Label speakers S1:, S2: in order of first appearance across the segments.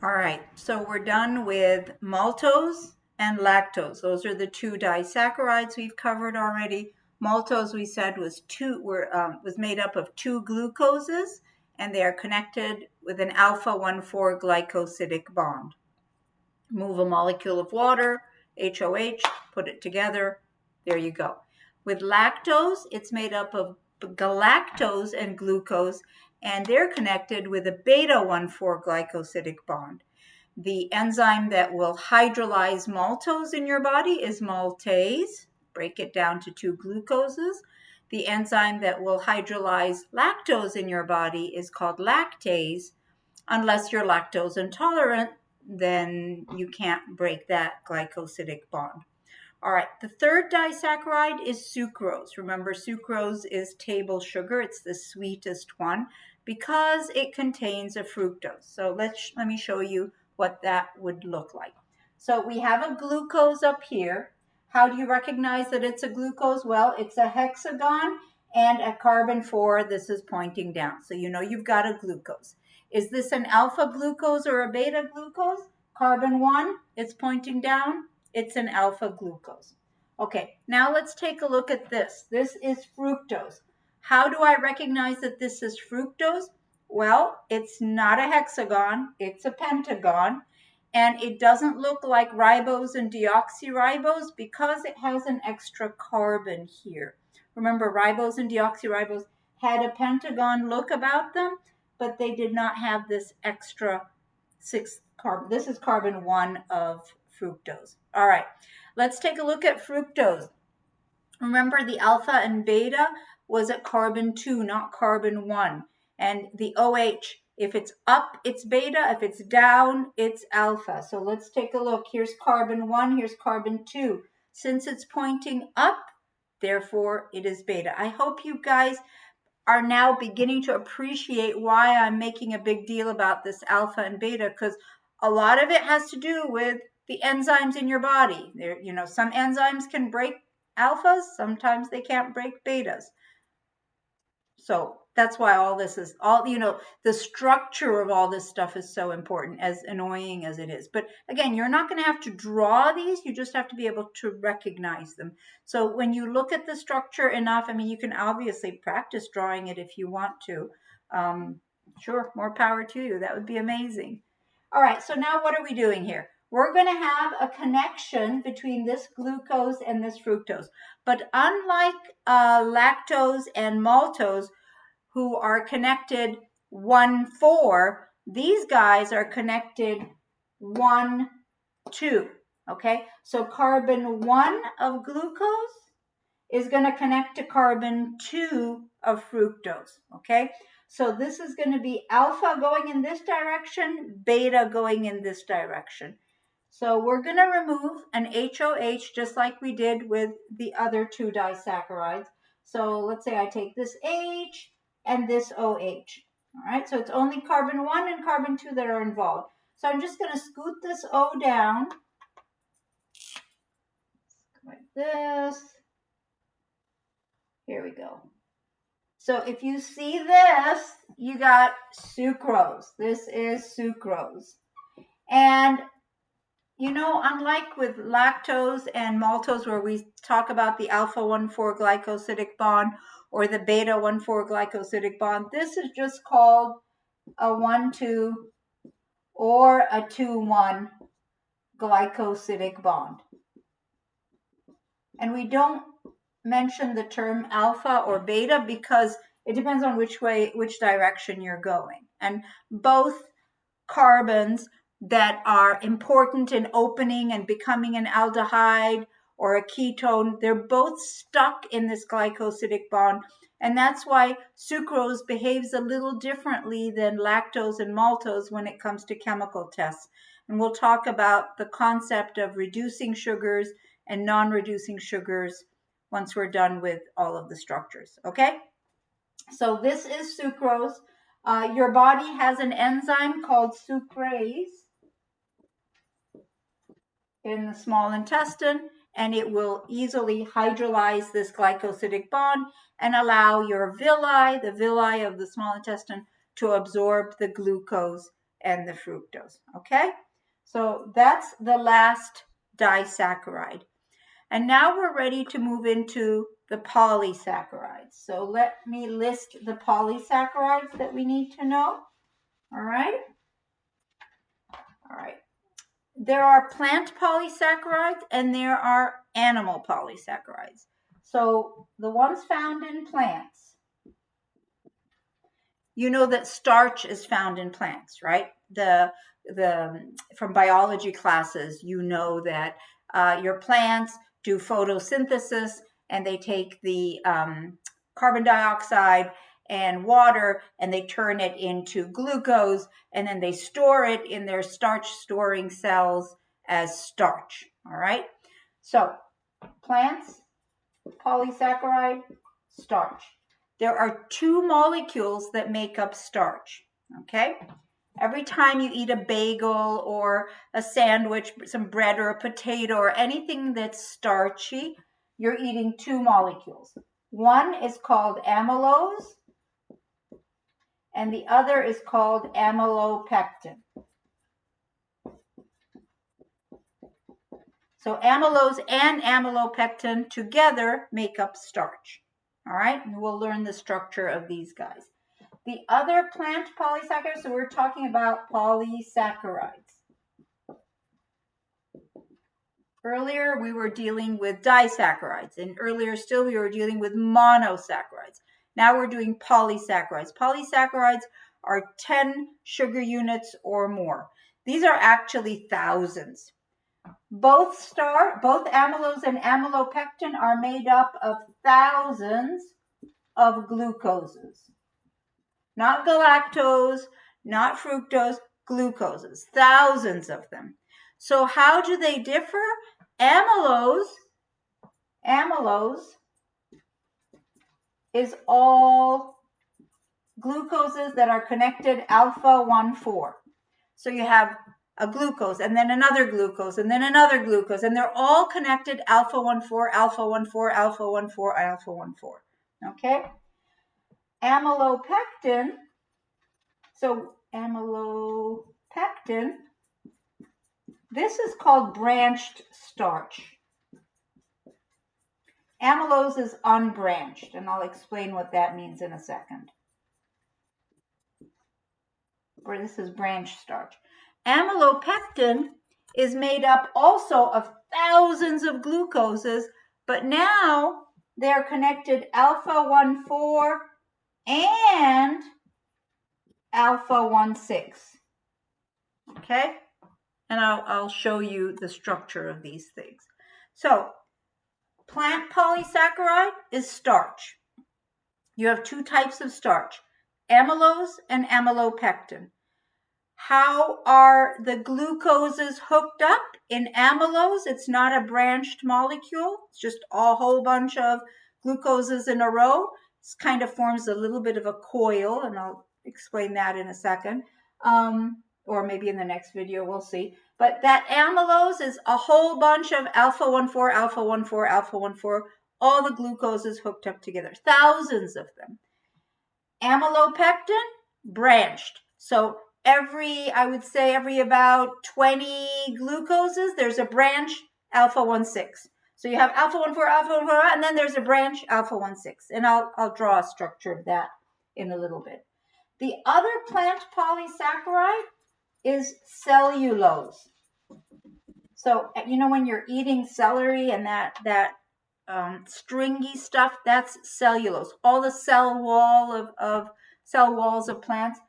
S1: All right, so we're done with maltose and lactose. Those are the two disaccharides we've covered already. Maltose, we said, was made up of two glucoses, and they are connected with an alpha-1,4 glycosidic bond. Move a molecule of water, HOH, put it together, there you go. With lactose, it's made up of galactose and glucose, and they're connected with a beta-1,4 glycosidic bond. The enzyme that will hydrolyze maltose in your body is maltase. Break it down to two glucoses. The enzyme that will hydrolyze lactose in your body is called lactase. Unless you're lactose intolerant, then you can't break that glycosidic bond. All right, the third disaccharide is sucrose. Remember, sucrose is table sugar. It's the sweetest one because it contains a fructose. So let me show you what that would look like. So we have a glucose up here. How do you recognize that it's a glucose? Well, it's a hexagon and a carbon 4. This is pointing down. So you know you've got a glucose. Is this an alpha glucose or a beta glucose? Carbon 1, it's pointing down. It's an alpha glucose. Okay, now let's take a look at this. This is fructose. How do I recognize that this is fructose? Well, it's not a hexagon, it's a pentagon, and it doesn't look like ribose and deoxyribose because it has an extra carbon here. Remember, ribose and deoxyribose had a pentagon look about them, but they did not have this extra 6 carbon. This is carbon 1 of fructose. All right, let's take a look at fructose. Remember, the alpha and beta was at carbon 2, not carbon 1. And the OH, if it's up, it's beta. If it's down, it's alpha. So let's take a look. Here's carbon 1, here's carbon 2. Since it's pointing up, therefore it is beta. I hope you guys are now beginning to appreciate why I'm making a big deal about this alpha and beta, because a lot of it has to do with the enzymes in your body. There, some enzymes can break alphas, sometimes they can't break betas. So that's why all this is, the structure of all this stuff is so important, as annoying as it is. But again, you're not going to have to draw these, you just have to be able to recognize them. So when you look at the structure enough, you can obviously practice drawing it if you want to. Sure, more power to you. That would be amazing. All right, so now what are we doing here? We're going to have a connection between this glucose and this fructose. But unlike lactose and maltose, who are connected 1,4, these guys are connected 1,2. Okay, so carbon 1 of glucose is going to connect to carbon 2 of fructose. Okay, so this is going to be alpha going in this direction, beta going in this direction. So we're going to remove an HOH just like we did with the other two disaccharides. So let's say I take this H and this OH. All right, so it's only carbon 1 and carbon 2 that are involved. So I'm just going to scoot this O down like this. Here we go. So if you see this, you got sucrose. This is sucrose. And unlike with lactose and maltose, where we talk about the alpha-1,4 glycosidic bond or the beta-1,4 glycosidic bond, this is just called a 1,2 or a 2,1 glycosidic bond. And we don't mention the term alpha or beta because it depends on which direction you're going. And both carbons that are important in opening and becoming an aldehyde or a ketone, they're both stuck in this glycosidic bond. And that's why sucrose behaves a little differently than lactose and maltose when it comes to chemical tests. And we'll talk about the concept of reducing sugars and non-reducing sugars once we're done with all of the structures. Okay? So this is sucrose. Your body has an enzyme called sucrase in the small intestine, and it will easily hydrolyze this glycosidic bond and allow your villi, the villi of the small intestine, to absorb the glucose and the fructose, okay? So that's the last disaccharide. And now we're ready to move into the polysaccharides. So let me list the polysaccharides that we need to know. All right. All right. There are plant polysaccharides and there are animal polysaccharides. So the ones found in plants, you know that starch is found in plants, right? From biology classes, you know that your plants do photosynthesis and they take the carbon dioxide and water and they turn it into glucose and then they store it in their starch storing cells as starch. All right. So plants, polysaccharide, starch. There are two molecules that make up starch. Okay. Every time you eat a bagel or a sandwich, some bread or a potato or anything that's starchy, you're eating two molecules. One is called amylose and the other is called amylopectin. So amylose and amylopectin together make up starch. All right, and we'll learn the structure of these guys. The other plant polysaccharides, so we're talking about polysaccharides. Earlier we were dealing with disaccharides, and earlier still we were dealing with monosaccharides. Now we're doing polysaccharides. Polysaccharides are 10 sugar units or more. These are actually thousands. Both amylose and amylopectin are made up of thousands of glucoses. Not galactose, not fructose, glucoses, thousands of them. So how do they differ? Amylose is all glucoses that are connected alpha 1,4. So you have a glucose and then another glucose and then another glucose, and they're all connected alpha 1,4, alpha 1,4, alpha 1,4, alpha 1,4. Okay? Amylopectin, so amylopectin, this is called branched starch. Amylose is unbranched, and I'll explain what that means in a second. This is branched starch. Amylopectin is made up also of thousands of glucoses, but now they're connected alpha 1,4 and alpha 1,6. Okay? And I'll show you the structure of these things. So, plant polysaccharide is starch. You have two types of starch, amylose and amylopectin. How are the glucoses hooked up? In amylose, it's not a branched molecule. It's just a whole bunch of glucoses in a row. It kind of forms a little bit of a coil, and I'll explain that in a second. Or maybe in the next video, we'll see. But that amylose is a whole bunch of alpha 1,4, alpha 1,4, alpha 1,4, all the glucoses hooked up together, thousands of them. Amylopectin, branched. So I would say every about 20 glucoses, there's a branch alpha 1,6. So you have alpha 1,4, alpha 1,4, and then there's a branch alpha 1,6. And I'll draw a structure of that in a little bit. The other plant polysaccharide is cellulose. So, you know, when you're eating celery and that stringy stuff, that's cellulose. All the cell walls of plants,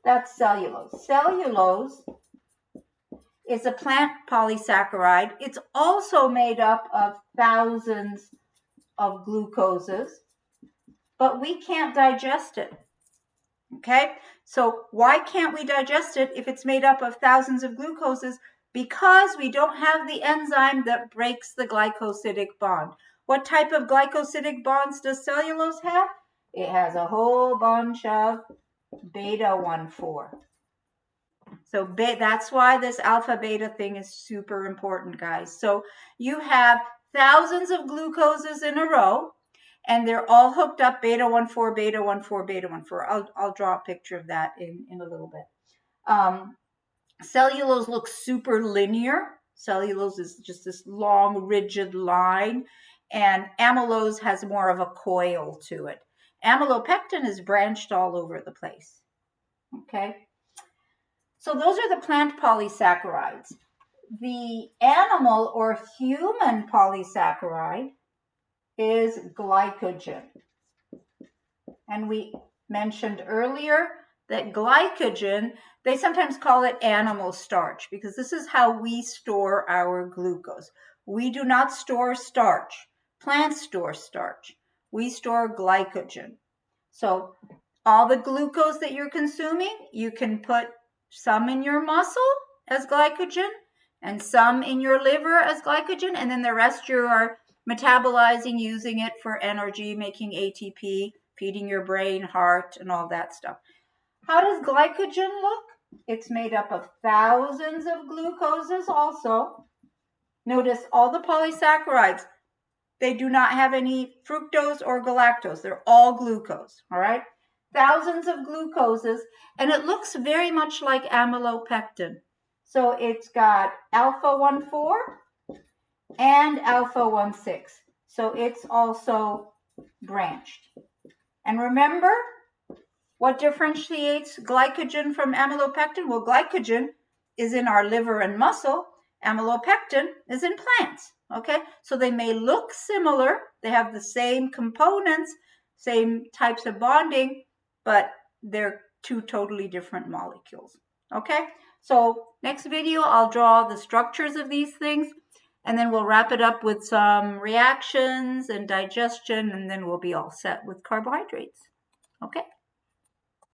S1: that's cellulose. Cellulose is a plant polysaccharide. It's also made up of thousands of glucoses, but we can't digest it. Okay, so why can't we digest it if it's made up of thousands of glucoses? Because we don't have the enzyme that breaks the glycosidic bond. What type of glycosidic bonds does cellulose have? It has a whole bunch of beta 1,4. So that's why this alpha beta thing is super important, guys. So you have thousands of glucoses in a row, and they're all hooked up beta 1,4, beta 1,4, beta 1,4. I'll draw a picture of that in a little bit. Cellulose looks super linear. Cellulose is just this long, rigid line, and amylose has more of a coil to it. Amylopectin is branched all over the place. Okay, so those are the plant polysaccharides. The animal or human polysaccharide is glycogen. And we mentioned earlier that glycogen, they sometimes call it animal starch because this is how we store our glucose. We do not store starch. Plants store starch. We store glycogen. So all the glucose that you're consuming, you can put some in your muscle as glycogen and some in your liver as glycogen, and then the rest you are metabolizing, using it for energy, making ATP, feeding your brain, heart, and all that stuff. How does glycogen look? It's made up of thousands of glucoses also. Notice all the polysaccharides, they do not have any fructose or galactose. They're all glucose, all right? Thousands of glucoses, and it looks very much like amylopectin. So it's got alpha 1,4 and alpha 1,6. So it's also branched. And remember, what differentiates glycogen from amylopectin? Well, glycogen is in our liver and muscle. Amylopectin is in plants. Okay, so they may look similar. They have the same components, same types of bonding, but they're two totally different molecules. Okay, so next video, I'll draw the structures of these things, and then we'll wrap it up with some reactions and digestion, and then we'll be all set with carbohydrates. Okay.